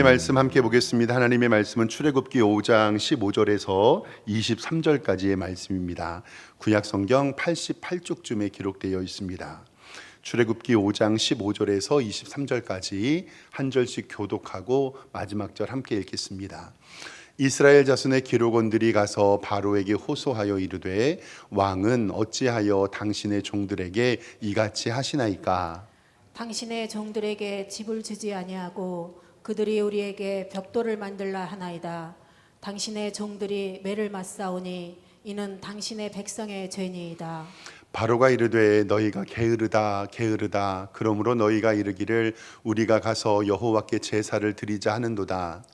말씀 함께 보겠습니다. 하나님의 말씀은 출애굽기 5장 15절에서 23절까지의 말씀입니다. 구약 성경 88쪽쯤에 기록되어 있습니다. 출애굽기 5장 15절에서 23절까지 한 절씩 교독하고 마지막 절 함께 읽겠습니다. 이스라엘 자손의 기록원들이 가서 바로에게 호소하여 이르되 왕은 어찌하여 당신의 종들에게 이같이 하시나이까? 당신의 종들에게 집을 주지 아니하고 그들이 우리에게 벽돌을 만들라 하나이다. 당신의 종들이 매를 맞사오니 이는 당신의 백성의 죄니이다. 바로가 이르되 너희가 게으르다 게으르다. 그러므로 너희가 이르기를 우리가 가서 여호와께 제사를 드리자 하는도다.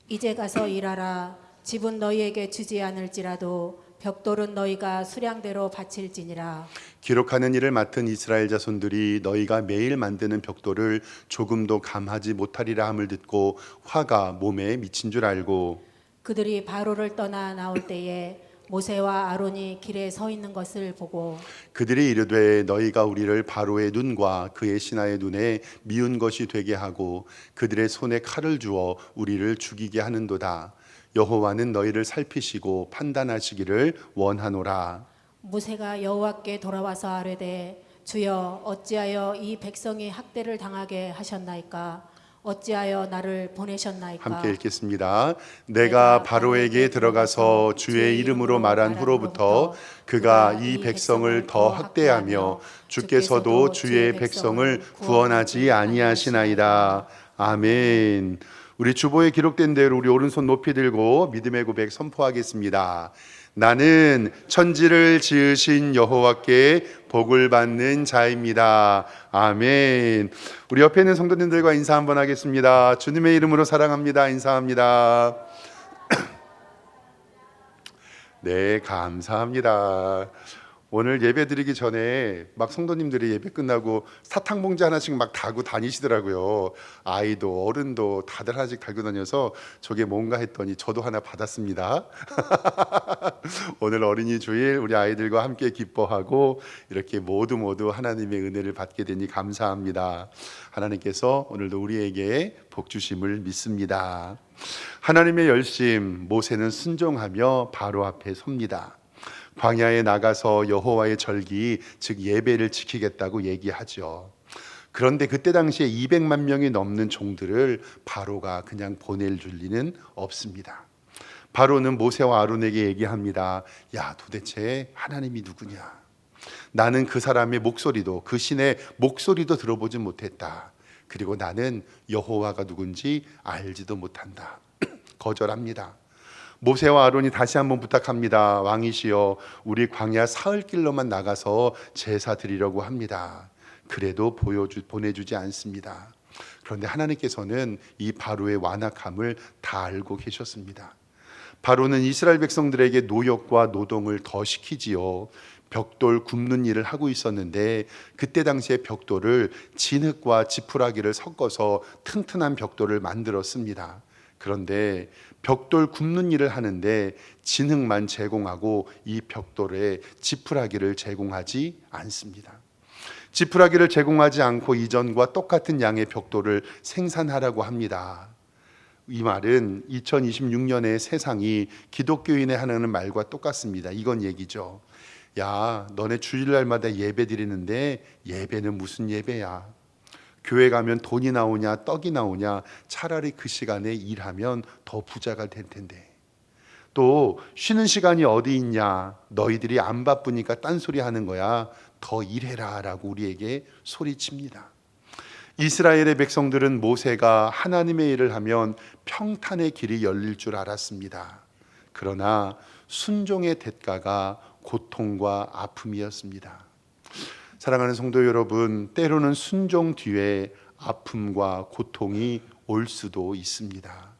이제 가서 일하라. 집은 너희에게 주지 않을지라도 벽돌은 너희가 수량대로 바칠지니라. 기록하는 일을 맡은 이스라엘 자손들이 너희가 매일 만드는 벽돌을 조금도 감하지 못하리라 함을 듣고 화가 몸에 미친 줄 알고 그들이 바로를 떠나 나올 때에 모세와 아론이 길에 서 있는 것을 보고 그들이 이르되 너희가 우리를 바로의 눈과 그의 신하의 눈에 미운 것이 되게 하고 그들의 손에 칼을 주어 우리를 죽이게 하는도다. 여호와는 너희를 살피시고 판단하시기를 원하노라. 모세가 여호와께 돌아와서 아뢰되 주여 어찌하여 이 백성이 학대를 당하게 하셨나이까? 어찌하여 나를 보내셨나이까? 함께 읽겠습니다. 내가 바로에게 들어가서 주의 이름으로 말한 후로부터 그가 이 백성을 더 학대하며 주께서도 주의 백성을 구원하지 아니하시나이다. 아멘. 우리 주보에 기록된 대로 우리 오른손 높이 들고 믿음의 고백 선포하겠습니다. 나는 천지를 지으신 여호와께 복을 받는 자입니다. 아멘. 우리 옆에 있는 성도님들과 인사 한번 하겠습니다. 주님의 이름으로 사랑합니다. 인사합니다. 네, 감사합니다. 오늘 예배 드리기 전에 막 성도님들이 예배 끝나고 사탕 봉지 하나씩 막 달고 다니시더라고요. 아이도 어른도 다들 하나씩 달고 다녀서 저게 뭔가 했더니 저도 하나 받았습니다. 오늘 어린이 주일 우리 아이들과 함께 기뻐하고 이렇게 모두 하나님의 은혜를 받게 되니 감사합니다. 하나님께서 오늘도 우리에게 복 주심을 믿습니다. 하나님의 열심, 모세는 순종하며 바로 앞에 섭니다. 광야에 나가서 여호와의 절기 즉 예배를 지키겠다고 얘기하죠. 그런데 그때 당시에 200만 명이 넘는 종들을 바로가 그냥 보낼 리는 없습니다. 바로는 모세와 아론에게 얘기합니다. 야, 도대체 하나님이 누구냐? 나는 그 사람의 목소리도 그 신의 목소리도 들어보지 못했다. 그리고 나는 여호와가 누군지 알지도 못한다. 거절합니다. 모세와 아론이 다시 한번 부탁합니다. 왕이시여, 우리 광야 사흘길로만 나가서 제사 드리려고 합니다. 그래도 보내주지 않습니다. 그런데 하나님께서는 이 바로의 완악함을 다 알고 계셨습니다. 바로는 이스라엘 백성들에게 노역과 노동을 더 시키지요. 벽돌 굽는 일을 하고 있었는데 그때 당시에 벽돌을 진흙과 지푸라기를 섞어서 튼튼한 벽돌을 만들었습니다. 그런데 벽돌 굽는 일을 하는데 진흙만 제공하고 이 벽돌에 지푸라기를 제공하지 않습니다. 지푸라기를 제공하지 않고 이전과 똑같은 양의 벽돌을 생산하라고 합니다. 이 말은 2026년의 세상이 기독교인의 하는 말과 똑같습니다. 이건 얘기죠. 야, 너네 주일날마다 예배 드리는데 예배는 무슨 예배야? 교회 가면 돈이 나오냐 떡이 나오냐? 차라리 그 시간에 일하면 더 부자가 될 텐데. 또 쉬는 시간이 어디 있냐? 너희들이 안 바쁘니까 딴소리 하는 거야. 더 일해라 라고 우리에게 소리칩니다. 이스라엘의 백성들은 모세가 하나님의 일을 하면 평탄의 길이 열릴 줄 알았습니다. 그러나 순종의 대가가 고통과 아픔이었습니다. 사랑하는 성도 여러분, 때로는 순종 뒤에 아픔과 고통이 올 수도 있습니다.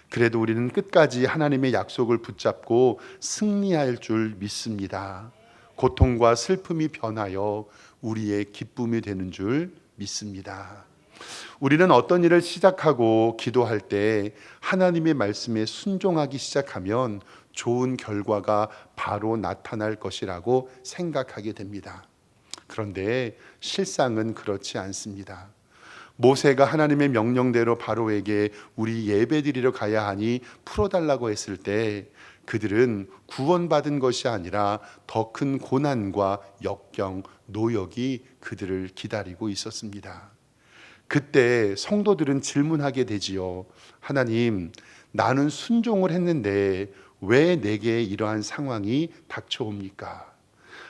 그래도 우리는 끝까지 하나님의 약속을 붙잡고 승리할 줄 믿습니다. 고통과 슬픔이 변하여 우리의 기쁨이 되는 줄 믿습니다. 우리는 어떤 일을 시작하고 기도할 때 하나님의 말씀에 순종하기 시작하면 좋은 결과가 바로 나타날 것이라고 생각하게 됩니다. 그런데 실상은 그렇지 않습니다. 모세가 하나님의 명령대로 바로에게 우리 예배드리러 가야 하니 풀어달라고 했을 때 그들은 구원받은 것이 아니라 더 큰 고난과 역경, 노역이 그들을 기다리고 있었습니다. 그때 성도들은 질문하게 되지요. 하나님, 나는 순종을 했는데 왜 내게 이러한 상황이 닥쳐옵니까?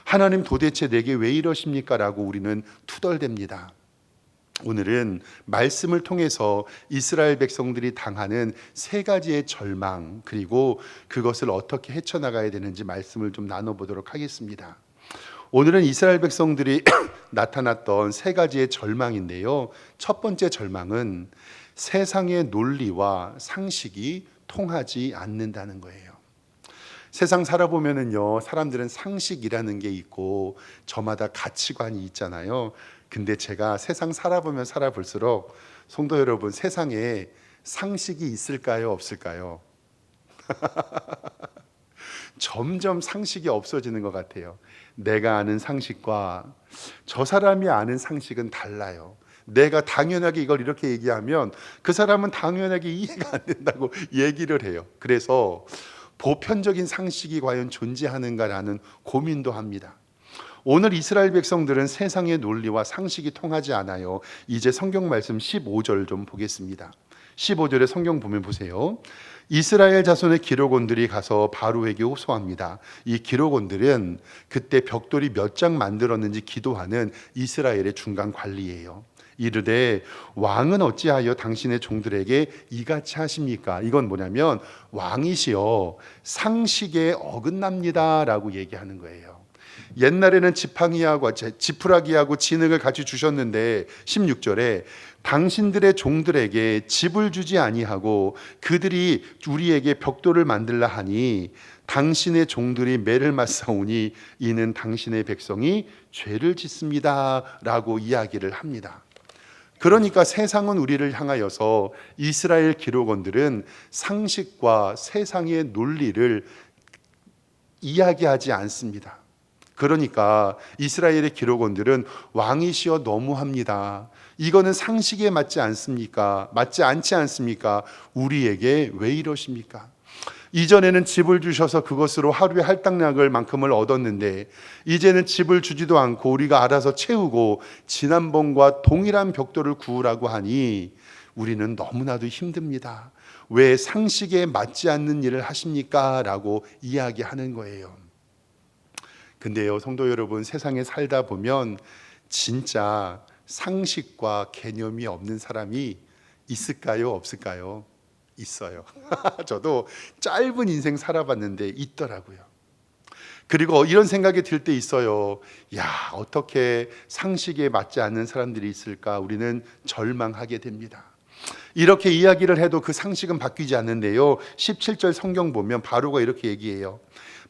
하나님, 도대체 내게 왜 이러십니까? 라고 우리는 투덜댑니다. 오늘은 말씀을 통해서 이스라엘 백성들이 당하는 세 가지의 절망, 그리고 그것을 어떻게 헤쳐나가야 되는지 말씀을 좀 나눠보도록 하겠습니다. 오늘은 이스라엘 백성들이 나타났던 세 가지의 절망인데요. 첫 번째 절망은 세상의 논리와 상식이 통하지 않는다는 거예요. 세상 살아보면은요, 사람들은 상식이라는 게 있고 저마다 가치관이 있잖아요. 근데 제가 세상 살아보면 살아볼수록 성도 여러분, 세상에 상식이 있을까요, 없을까요? 점점 상식이 없어지는 것 같아요. 내가 아는 상식과 저 사람이 아는 상식은 달라요. 내가 당연하게 이걸 이렇게 얘기하면 그 사람은 당연하게 이해가 안 된다고 얘기를 해요. 그래서 보편적인 상식이 과연 존재하는가라는 고민도 합니다. 오늘 이스라엘 백성들은 세상의 논리와 상식이 통하지 않아요. 이제 성경 말씀 15절 좀 보겠습니다. 15절에 성경 보면 보세요. 이스라엘 자손의 기록원들이 가서 바로에게 호소합니다. 이 기록원들은 그때 벽돌이 몇 장 만들었는지 기도하는 이스라엘의 중간 관리예요. 이르되 왕은 어찌하여 당신의 종들에게 이같이 하십니까? 이건 뭐냐면 왕이시여 상식에 어긋납니다 라고 얘기하는 거예요. 옛날에는 지푸라기하고 진흙을 같이 주셨는데 16절에 당신들의 종들에게 집을 주지 아니하고 그들이 우리에게 벽돌을 만들라 하니 당신의 종들이 매를 맞사오니 이는 당신의 백성이 죄를 짓습니다 라고 이야기를 합니다. 그러니까 세상은 우리를 향하여서 이스라엘 기록원들은 상식과 세상의 논리를 이야기하지 않습니다. 그러니까 이스라엘의 기록원들은 왕이시여 너무합니다. 이거는 상식에 맞지 않습니까? 맞지 않지 않습니까? 우리에게 왜 이러십니까? 이전에는 집을 주셔서 그것으로 하루에 할당량을 만큼을 얻었는데 이제는 집을 주지도 않고 우리가 알아서 채우고 지난번과 동일한 벽돌을 구우라고 하니 우리는 너무나도 힘듭니다. 왜 상식에 맞지 않는 일을 하십니까? 라고 이야기하는 거예요. 근데요, 성도 여러분, 세상에 살다 보면 진짜 상식과 개념이 없는 사람이 있을까요? 없을까요? 있어요. 저도 짧은 인생 살아봤는데 있더라고요. 그리고 이런 생각이 들 때 있어요. 야, 어떻게 상식에 맞지 않는 사람들이 있을까? 우리는 절망하게 됩니다. 이렇게 이야기를 해도 그 상식은 바뀌지 않는데요. 17절 성경 보면 바로가 이렇게 얘기해요.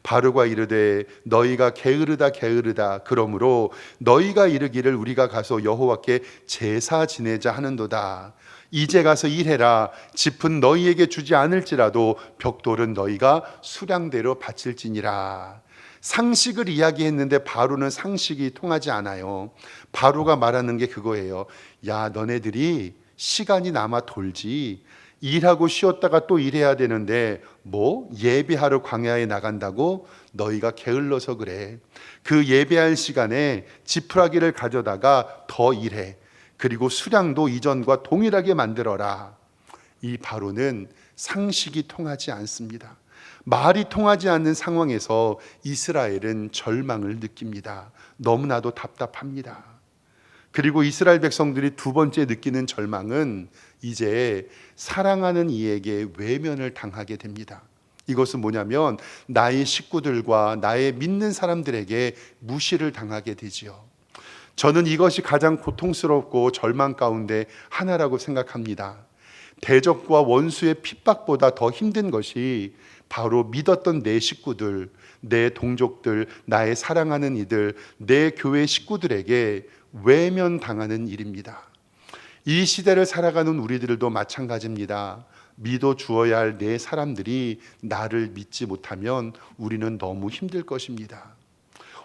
바로가 이르되 너희가 게으르다 게으르다 그러므로 너희가 이르기를 우리가 가서 여호와께 제사 지내자 하는도다. 이제 가서 일해라. 짚은 너희에게 주지 않을지라도 벽돌은 너희가 수량대로 바칠지니라. 상식을 이야기했는데 바로는 상식이 통하지 않아요. 바로가 말하는 게 그거예요. 야, 너네들이 시간이 남아 돌지 일하고 쉬었다가 또 일해야 되는데 뭐 예배하러 광야에 나간다고? 너희가 게을러서 그래. 그 예배할 시간에 지푸라기를 가져다가 더 일해. 그리고 수량도 이전과 동일하게 만들어라. 이 바로는 상식이 통하지 않습니다. 말이 통하지 않는 상황에서 이스라엘은 절망을 느낍니다. 너무나도 답답합니다. 그리고 이스라엘 백성들이 두 번째 느끼는 절망은 이제 사랑하는 이에게 외면을 당하게 됩니다. 이것은 뭐냐면 나의 식구들과 나의 믿는 사람들에게 무시를 당하게 되지요. 저는 이것이 가장 고통스럽고 절망 가운데 하나라고 생각합니다. 대적과 원수의 핍박보다 더 힘든 것이 바로 믿었던 내 식구들, 내 동족들, 나의 사랑하는 이들, 내 교회 식구들에게 외면당하는 일입니다. 이 시대를 살아가는 우리들도 마찬가지입니다. 믿어 주어야 할 내 사람들이 나를 믿지 못하면 우리는 너무 힘들 것입니다.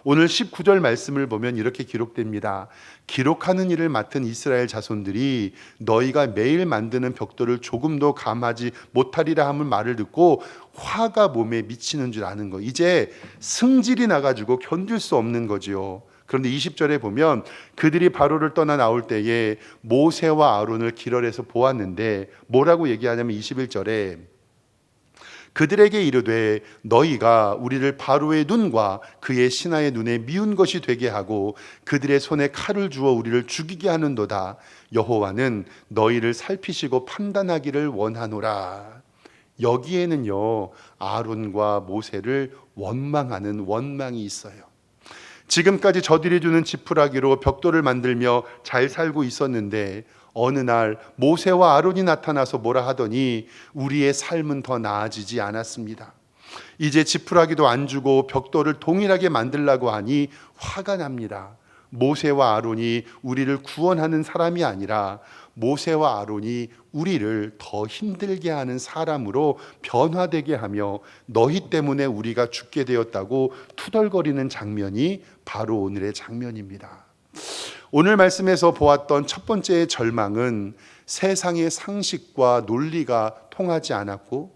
오늘 19절 말씀을 보면 이렇게 기록됩니다. 기록하는 일을 맡은 이스라엘 자손들이 너희가 매일 만드는 벽돌을 조금도 감하지 못하리라 함을 말을 듣고 화가 몸에 미치는 줄 아는 거. 이제 승질이 나가지고 견딜 수 없는 거지요. 그런데 20절에 보면 그들이 바로를 떠나 나올 때에 모세와 아론을 길어에서 보았는데 뭐라고 얘기하냐면 21절에 그들에게 이르되 너희가 우리를 바로의 눈과 그의 신하의 눈에 미운 것이 되게 하고 그들의 손에 칼을 주어 우리를 죽이게 하는도다. 여호와는 너희를 살피시고 판단하기를 원하노라. 여기에는요 아론과 모세를 원망하는 원망이 있어요. 지금까지 저들이 주는 지푸라기로 벽돌을 만들며 잘 살고 있었는데 어느 날 모세와 아론이 나타나서 뭐라 하더니 우리의 삶은 더 나아지지 않았습니다. 이제 지푸라기도 안 주고 벽돌을 동일하게 만들라고 하니 화가 납니다. 모세와 아론이 우리를 구원하는 사람이 아니라 모세와 아론이 우리를 더 힘들게 하는 사람으로 변화되게 하며 너희 때문에 우리가 죽게 되었다고 투덜거리는 장면이 바로 오늘의 장면입니다. 오늘 말씀에서 보았던 첫 번째의 절망은 세상의 상식과 논리가 통하지 않았고,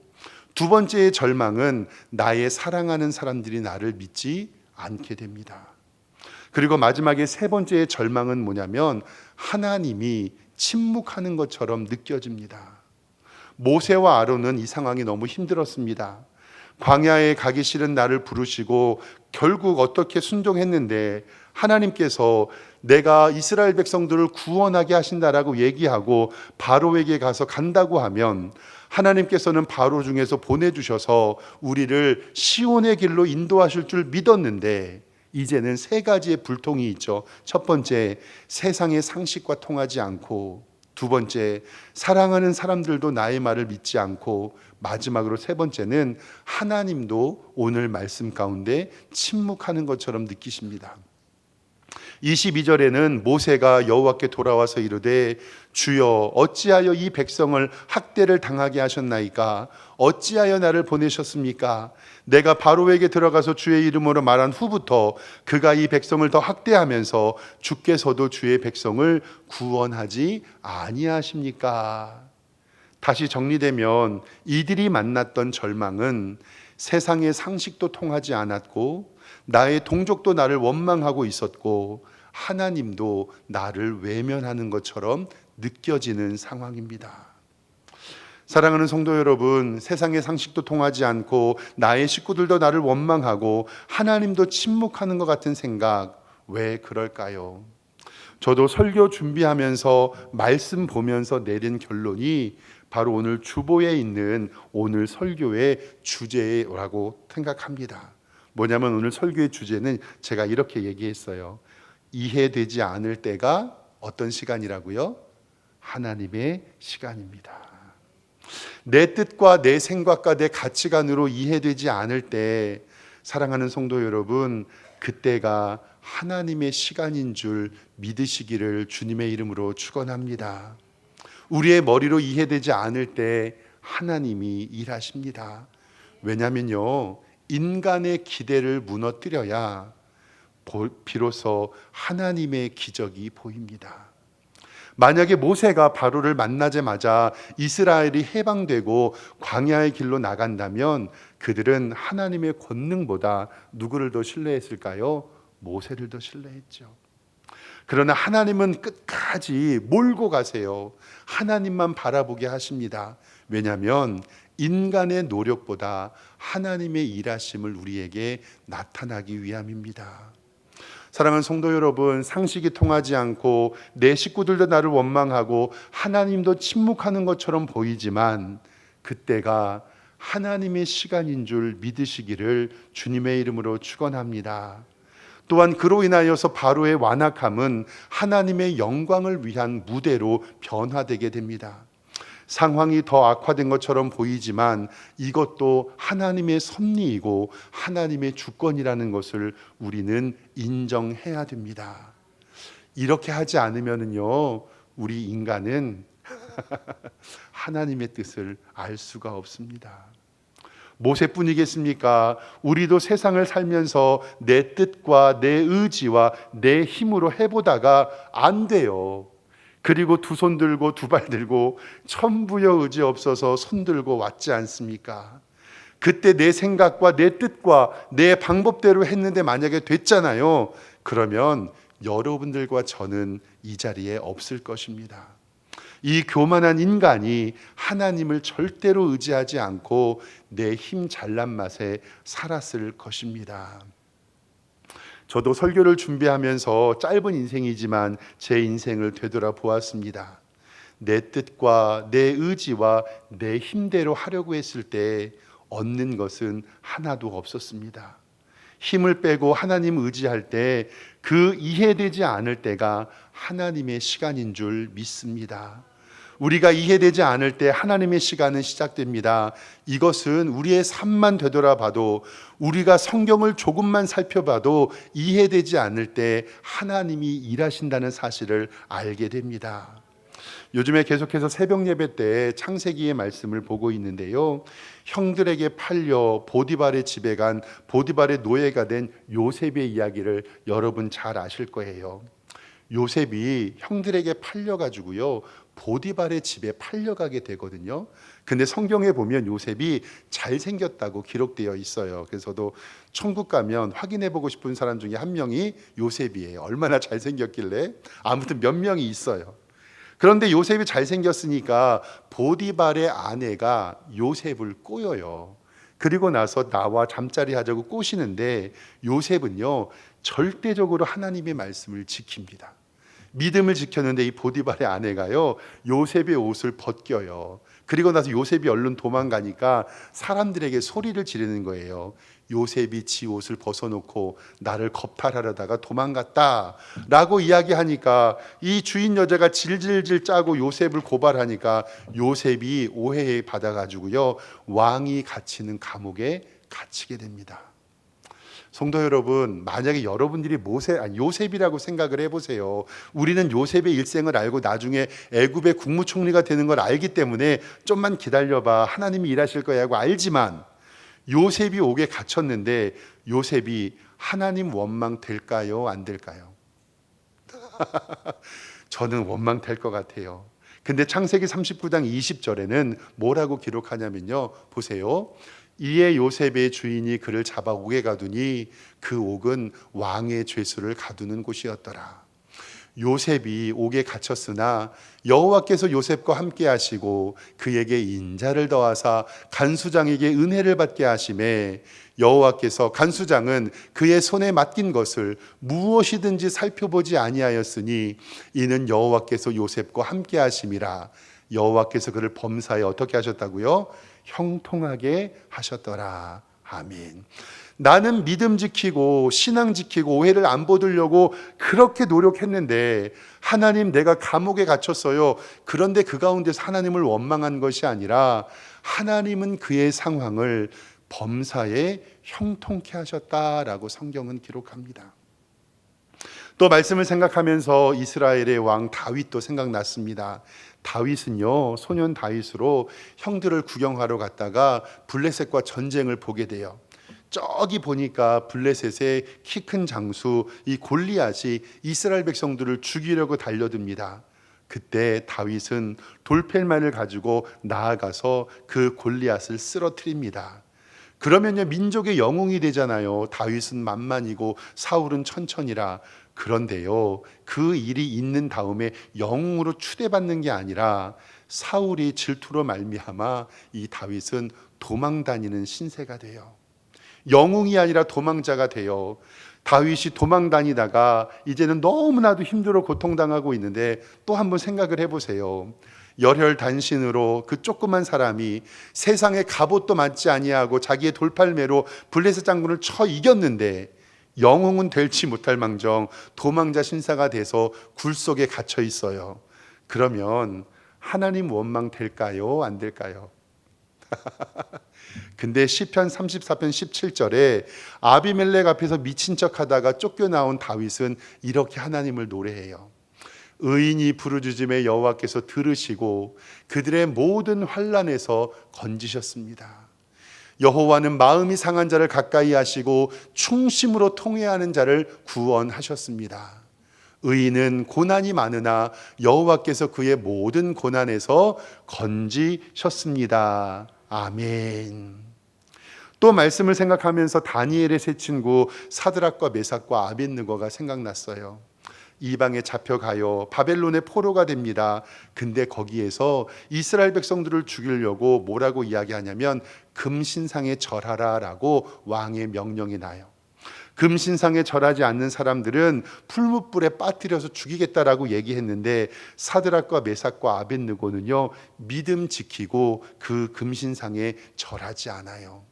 두 번째의 절망은 나의 사랑하는 사람들이 나를 믿지 않게 됩니다. 그리고 마지막에 세 번째의 절망은 뭐냐면 하나님이 침묵하는 것처럼 느껴집니다. 모세와 아론은 이 상황이 너무 힘들었습니다. 광야에 가기 싫은 나를 부르시고 결국 어떻게 순종했는데 하나님께서 내가 이스라엘 백성들을 구원하게 하신다라고 얘기하고 바로에게 가서 간다고 하면 하나님께서는 바로 중에서 보내주셔서 우리를 시온의 길로 인도하실 줄 믿었는데 이제는 세 가지의 불통이 있죠. 첫 번째, 세상의 상식과 통하지 않고, 두 번째, 사랑하는 사람들도 나의 말을 믿지 않고, 마지막으로 세 번째는 하나님도 오늘 말씀 가운데 침묵하는 것처럼 느끼십니다. 22절에는 모세가 여호와께 돌아와서 이르되 주여 어찌하여 이 백성을 학대를 당하게 하셨나이까? 어찌하여 나를 보내셨습니까? 내가 바로에게 들어가서 주의 이름으로 말한 후부터 그가 이 백성을 더 학대하면서 주께서도 주의 백성을 구원하지 아니하십니까? 다시 정리되면 이들이 만났던 절망은 세상의 상식도 통하지 않았고 나의 동족도 나를 원망하고 있었고 하나님도 나를 외면하는 것처럼 느껴지는 상황입니다. 사랑하는 성도 여러분, 세상의 상식도 통하지 않고 나의 식구들도 나를 원망하고 하나님도 침묵하는 것 같은 생각, 왜 그럴까요? 저도 설교 준비하면서 말씀 보면서 내린 결론이 바로 오늘 주보에 있는 오늘 설교의 주제라고 생각합니다. 뭐냐면 오늘 설교의 주제는 제가 이렇게 얘기했어요. 이해되지 않을 때가 어떤 시간이라고요? 하나님의 시간입니다. 내 뜻과 내 생각과 내 가치관으로 이해되지 않을 때 사랑하는 성도 여러분, 그때가 하나님의 시간인 줄 믿으시기를 주님의 이름으로 축원합니다. 우리의 머리로 이해되지 않을 때 하나님이 일하십니다. 왜냐면요, 인간의 기대를 무너뜨려야 비로소 하나님의 기적이 보입니다. 만약에 모세가 바로를 만나자마자 이스라엘이 해방되고 광야의 길로 나간다면 그들은 하나님의 권능보다 누구를 더 신뢰했을까요? 모세를 더 신뢰했죠. 그러나 하나님은 끝까지 몰고 가세요. 하나님만 바라보게 하십니다. 왜냐하면 인간의 노력보다 하나님의 일하심을 우리에게 나타나기 위함입니다. 사랑하는 성도 여러분, 상식이 통하지 않고 내 식구들도 나를 원망하고 하나님도 침묵하는 것처럼 보이지만 그때가 하나님의 시간인 줄 믿으시기를 주님의 이름으로 축원합니다. 또한 그로 인하여서 바로의 완악함은 하나님의 영광을 위한 무대로 변화되게 됩니다. 상황이 더 악화된 것처럼 보이지만 이것도 하나님의 섭리이고 하나님의 주권이라는 것을 우리는 인정해야 됩니다. 이렇게 하지 않으면요, 우리 인간은 하나님의 뜻을 알 수가 없습니다. 모세뿐이겠습니까? 우리도 세상을 살면서 내 뜻과 내 의지와 내 힘으로 해보다가 안 돼요. 그리고 두 손 들고 두 발 들고 천부여 의지 없어서 손 들고 왔지 않습니까? 그때 내 생각과 내 뜻과 내 방법대로 했는데 만약에 됐잖아요. 그러면 여러분들과 저는 이 자리에 없을 것입니다. 이 교만한 인간이 하나님을 절대로 의지하지 않고 내 힘 잘난 맛에 살았을 것입니다. 저도 설교를 준비하면서 짧은 인생이지만 제 인생을 되돌아보았습니다. 내 뜻과 내 의지와 내 힘대로 하려고 했을 때 얻는 것은 하나도 없었습니다. 힘을 빼고 하나님 의지할 때 그 이해되지 않을 때가 하나님의 시간인 줄 믿습니다. 우리가 이해되지 않을 때 하나님의 시간은 시작됩니다. 이것은 우리의 삶만 되돌아봐도, 우리가 성경을 조금만 살펴봐도 이해되지 않을 때 하나님이 일하신다는 사실을 알게 됩니다. 요즘에 계속해서 새벽 예배 때 창세기의 말씀을 보고 있는데요, 형들에게 팔려 보디발의 집에 간 보디발의 노예가 된 요셉의 이야기를 여러분 잘 아실 거예요. 요셉이 형들에게 팔려가지고요, 보디발의 집에 팔려가게 되거든요. 근데 성경에 보면 요셉이 잘생겼다고 기록되어 있어요. 그래서 저도 천국 가면 확인해 보고 싶은 사람 중에 한 명이 요셉이에요. 얼마나 잘생겼길래. 아무튼 몇 명이 있어요. 그런데 요셉이 잘생겼으니까 보디발의 아내가 요셉을 꼬여요. 그리고 나서 나와 잠자리 하자고 꼬시는데 요셉은요, 절대적으로 하나님의 말씀을 지킵니다. 믿음을 지켰는데 이 보디발의 아내가요, 요셉의 옷을 벗겨요. 그리고 나서 요셉이 얼른 도망가니까 사람들에게 소리를 지르는 거예요. 요셉이 지 옷을 벗어놓고 나를 겁탈하려다가 도망갔다 라고 이야기하니까 이 주인 여자가 질질질 짜고 요셉을 고발하니까 요셉이 오해 받아가지고요, 왕이 갇히는 감옥에 갇히게 됩니다. 성도 여러분, 만약에 여러분들이 요셉이라고 생각을 해보세요. 우리는 요셉의 일생을 알고 나중에 애굽의 국무총리가 되는 걸 알기 때문에 좀만 기다려봐, 하나님이 일하실 거야 하고 알지만, 요셉이 옥에 갇혔는데 요셉이 하나님 원망 될까요? 안 될까요? 저는 원망 될 것 같아요. 근데 창세기 39장 20절에는 뭐라고 기록하냐면요, 보세요. 이에 요셉의 주인이 그를 잡아 옥에 가두니 그 옥은 왕의 죄수를 가두는 곳이었더라. 요셉이 옥에 갇혔으나 여호와께서 요셉과 함께 하시고 그에게 인자를 더하사 간수장에게 은혜를 받게 하심에 여호와께서 간수장은 그의 손에 맡긴 것을 무엇이든지 살펴보지 아니하였으니 이는 여호와께서 요셉과 함께 하심이라. 여호와께서 그를 범사에 어떻게 하셨다고요? 형통하게 하셨더라. 아멘. 나는 믿음 지키고 신앙 지키고 오해를 안 보들려고 그렇게 노력했는데 하나님, 내가 감옥에 갇혔어요. 그런데 그 가운데서 하나님을 원망한 것이 아니라 하나님은 그의 상황을 범사에 형통케 하셨다라고 성경은 기록합니다. 또 말씀을 생각하면서 이스라엘의 왕 다윗도 생각났습니다. 다윗은요, 소년 다윗으로 형들을 구경하러 갔다가 블레셋과 전쟁을 보게 돼요. 저기 보니까 블레셋의 키 큰 장수 이 골리앗이 이스라엘 백성들을 죽이려고 달려듭니다. 그때 다윗은 돌펠만을 가지고 나아가서 그 골리앗을 쓰러뜨립니다. 그러면요, 민족의 영웅이 되잖아요. 다윗은 만만이고 사울은 천천히라. 그런데요, 그 일이 있는 다음에 영웅으로 추대받는 게 아니라 사울이 질투로 말미암아 이 다윗은 도망다니는 신세가 돼요. 영웅이 아니라 도망자가 돼요. 다윗이 도망다니다가 이제는 너무나도 힘들어 고통당하고 있는데 또 한번 생각을 해보세요. 열혈단신으로 그 조그만 사람이 세상에 갑옷도 맞지 아니하고 자기의 돌팔매로 블레셋 장군을 쳐 이겼는데 영웅은 될지 못할 망정 도망자 신사가 돼서 굴 속에 갇혀 있어요. 그러면 하나님 원망 될까요? 안 될까요? 근데 시편 34편 17절에 아비멜렉 앞에서 미친 척하다가 쫓겨나온 다윗은 이렇게 하나님을 노래해요. 의인이 부르짖음에 여호와께서 들으시고 그들의 모든 환난에서 건지셨습니다. 여호와는 마음이 상한 자를 가까이 하시고 충심으로 통회하는 자를 구원하셨습니다. 의인은 고난이 많으나 여호와께서 그의 모든 고난에서 건지셨습니다. 아멘. 또 말씀을 생각하면서 다니엘의 세 친구 사드락과 메삭과 아벳느고가 생각났어요. 이방에 잡혀가요. 바벨론의 포로가 됩니다. 근데 거기에서 이스라엘 백성들을 죽이려고 뭐라고 이야기하냐면 금신상에 절하라 라고 왕의 명령이 나요. 금신상에 절하지 않는 사람들은 풀무불에 빠뜨려서 죽이겠다라고 얘기했는데 사드락과 메삭과 아벳느고는요, 믿음 지키고 그 금신상에 절하지 않아요.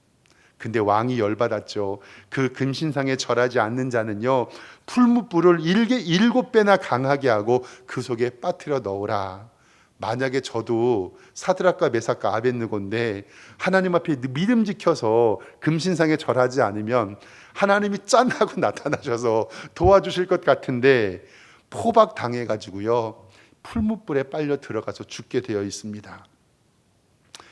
근데 왕이 열받았죠. 그 금신상에 절하지 않는 자는요, 풀무불을 7배나 강하게 하고 그 속에 빠뜨려 넣으라. 만약에 저도 사드락과 메삭과 아벳느고인데 하나님 앞에 믿음 지켜서 금신상에 절하지 않으면 하나님이 짠 하고 나타나셔서 도와주실 것 같은데 포박 당해가지고요, 풀무불에 빨려 들어가서 죽게 되어 있습니다.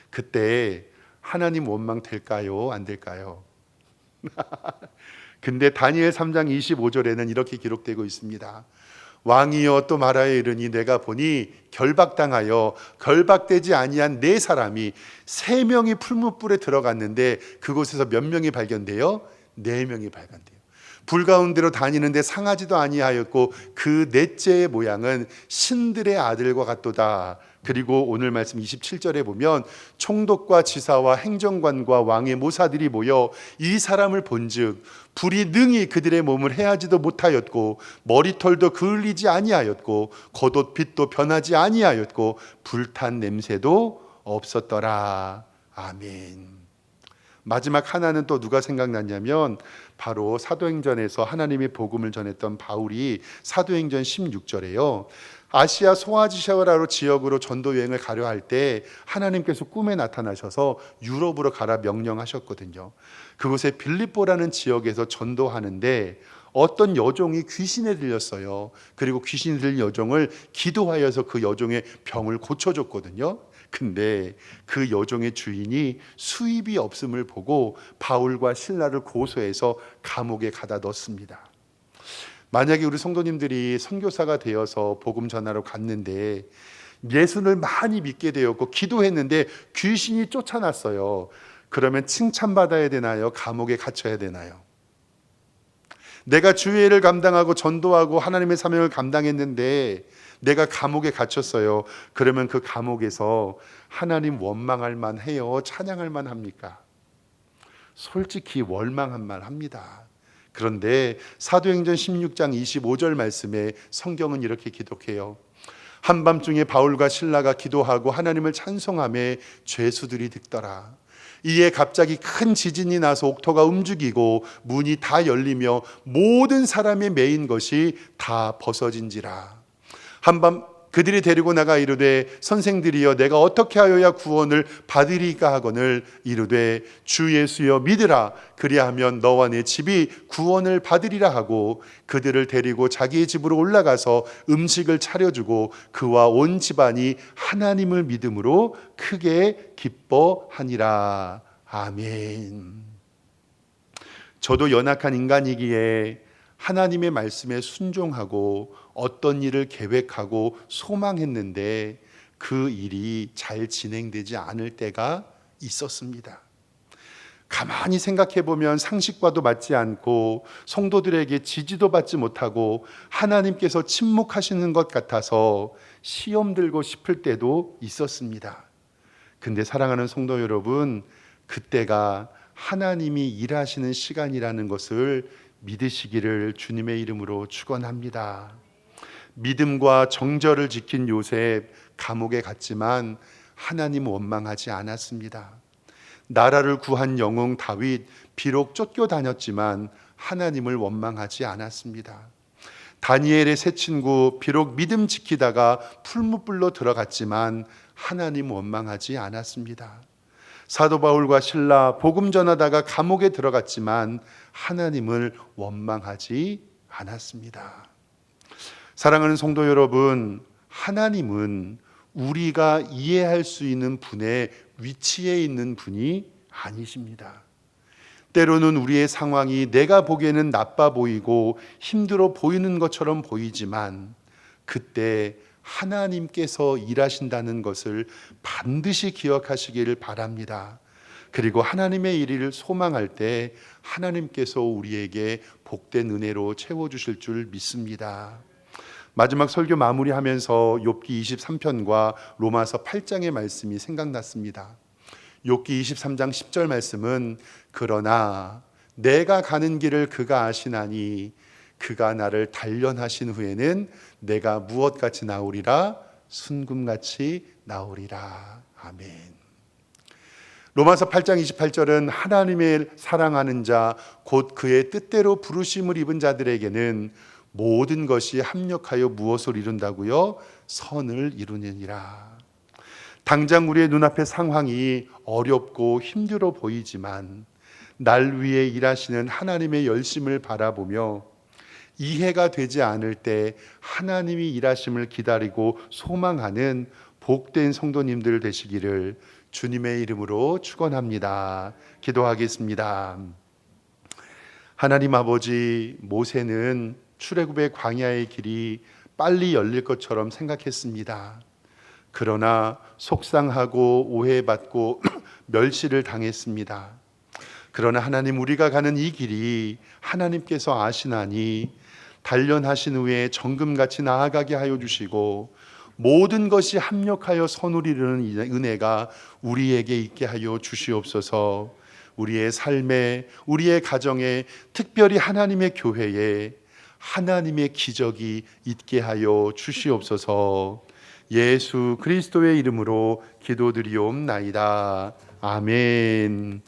그때 하나님 원망 될까요? 안 될까요? 근데 다니엘 3장 25절에는 이렇게 기록되고 있습니다. 왕이여 또 말하여 이르니 내가 보니 결박당하여 결박되지 아니한 4사람이 3명이 풀무불에 들어갔는데 그곳에서 몇 명이 발견돼요? 4명이 발견돼요. 불 가운데로 다니는데 상하지도 아니하였고 그 넷째의 모양은 신들의 아들과 같도다. 그리고 오늘 말씀 27절에 보면 총독과 지사와 행정관과 왕의 모사들이 모여 이 사람을 본즉 불이 능히 그들의 몸을 해하지도 못하였고 머리털도 그을리지 아니하였고 겉옷빛도 변하지 아니하였고 불탄 냄새도 없었더라. 아멘. 마지막 하나는 또 누가 생각났냐면 바로 사도행전에서 하나님의 복음을 전했던 바울이 사도행전 16절에요. 아시아 소아시아라 지역으로 전도 여행을 가려 할 때 하나님께서 꿈에 나타나셔서 유럽으로 가라 명령하셨거든요. 그곳에 빌립보라는 지역에서 전도하는데 어떤 여종이 귀신에 들렸어요. 그리고 귀신 들린 여종을 기도하여서 그 여종의 병을 고쳐줬거든요. 근데 그 여종의 주인이 수입이 없음을 보고 바울과 실라를 고소해서 감옥에 가다 넣습니다. 만약에 우리 성도님들이 선교사가 되어서 복음 전하러 갔는데 예수를 많이 믿게 되었고 기도했는데 귀신이 쫓아났어요. 그러면 칭찬받아야 되나요? 감옥에 갇혀야 되나요? 내가 주의를 감당하고 전도하고 하나님의 사명을 감당했는데 내가 감옥에 갇혔어요. 그러면 그 감옥에서 하나님 원망할 만해요? 찬양할 만합니까? 솔직히 원망할 만합니다. 그런데 사도행전 16장 25절 말씀에 성경은 이렇게 기록해요. 한밤중에 바울과 실라가 기도하고 하나님을 찬송하며 죄수들이 듣더라. 이에 갑자기 큰 지진이 나서 옥토가 움직이고 문이 다 열리며 모든 사람이 매인 것이 다 벗어진지라. 한밤 그들이 데리고 나가 이르되 선생들이여 내가 어떻게 하여야 구원을 받으리까 하거늘 이르되 주 예수여 믿으라 그리하면 너와 내 집이 구원을 받으리라 하고 그들을 데리고 자기의 집으로 올라가서 음식을 차려주고 그와 온 집안이 하나님을 믿음으로 크게 기뻐하니라. 아멘. 저도 연약한 인간이기에 하나님의 말씀에 순종하고 어떤 일을 계획하고 소망했는데 그 일이 잘 진행되지 않을 때가 있었습니다. 가만히 생각해 보면 상식과도 맞지 않고 성도들에게 지지도 받지 못하고 하나님께서 침묵하시는 것 같아서 시험 들고 싶을 때도 있었습니다. 근데 사랑하는 성도 여러분, 그때가 하나님이 일하시는 시간이라는 것을 믿으시기를 주님의 이름으로 축원합니다. 믿음과 정절을 지킨 요셉 감옥에 갔지만 하나님 원망하지 않았습니다. 나라를 구한 영웅 다윗 비록 쫓겨다녔지만 하나님을 원망하지 않았습니다. 다니엘의 세 친구 비록 믿음 지키다가 풀무불로 들어갔지만 하나님 원망하지 않았습니다. 사도 바울과 실라 복음 전하다가 감옥에 들어갔지만 하나님을 원망하지 않았습니다. 사랑하는 성도 여러분, 하나님은 우리가 이해할 수 있는 분의 위치에 있는 분이 아니십니다. 때로는 우리의 상황이 내가 보기에는 나빠 보이고 힘들어 보이는 것처럼 보이지만 그때 하나님께서 일하신다는 것을 반드시 기억하시기를 바랍니다. 그리고 하나님의 일을 소망할 때 하나님께서 우리에게 복된 은혜로 채워주실 줄 믿습니다. 마지막 설교 마무리하면서 욥기 23편과 로마서 8장의 말씀이 생각났습니다. 욥기 23장 10절 말씀은 그러나 내가 가는 길을 그가 아시나니 그가 나를 단련하신 후에는 내가 무엇같이 나오리라 순금같이 나오리라. 아멘. 로마서 8장 28절은 하나님의 사랑하는 자 곧 그의 뜻대로 부르심을 입은 자들에게는 모든 것이 합력하여 무엇을 이룬다고요? 선을 이루느니라. 당장 우리의 눈앞의 상황이 어렵고 힘들어 보이지만 날 위해 일하시는 하나님의 열심을 바라보며 이해가 되지 않을 때 하나님이 일하심을 기다리고 소망하는 복된 성도님들 되시기를 주님의 이름으로 축원합니다. 기도하겠습니다. 하나님 아버지, 모세는 출애굽의 광야의 길이 빨리 열릴 것처럼 생각했습니다. 그러나 속상하고 오해받고 멸시를 당했습니다. 그러나 하나님, 우리가 가는 이 길이 하나님께서 아시나니 단련하신 후에 정금같이 나아가게 하여 주시고 모든 것이 합력하여 선을 이루는 은혜가 우리에게 있게 하여 주시옵소서. 우리의 삶에, 우리의 가정에, 특별히 하나님의 교회에 하나님의 기적이 있게 하여 주시옵소서. 예수 그리스도의 이름으로 기도드리옵나이다. 아멘.